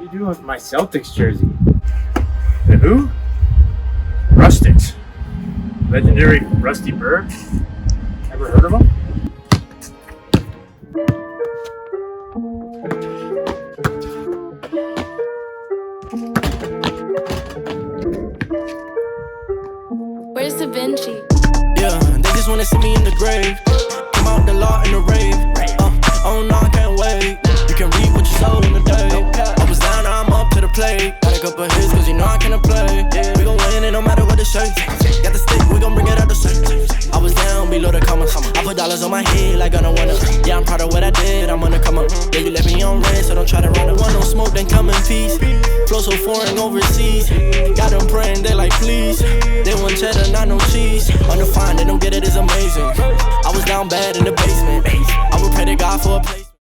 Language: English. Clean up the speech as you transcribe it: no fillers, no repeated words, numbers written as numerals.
What are you doing with my Celtics jersey? The who? Rustics. Legendary Wesley Berg? Ever heard of him? Where's Da Vinci? Yeah, they just wanna see me in the grave. Come out the law in the rave. Oh no, I can't wait. You can read what you sow in the day. I was down, now I'm up to the plate. Got a couple hits, cause you know I can't play. We gon' win it no matter what the shirt. Got the stick, we gon' bring it out the shirt. I was down below the commas. I put dollars on my head like I don't wanna. Yeah, I'm proud of what I did, I'm gonna come up. Yeah, you left me on red, so don't try to run up. Want no smoke, then come in peace. Flow so foreign overseas. Got them praying, they like please. They want cheddar, not no cheese. Undefined, they don't get it, it's amazing. I was down bad in the basement. I would pray to God for a place.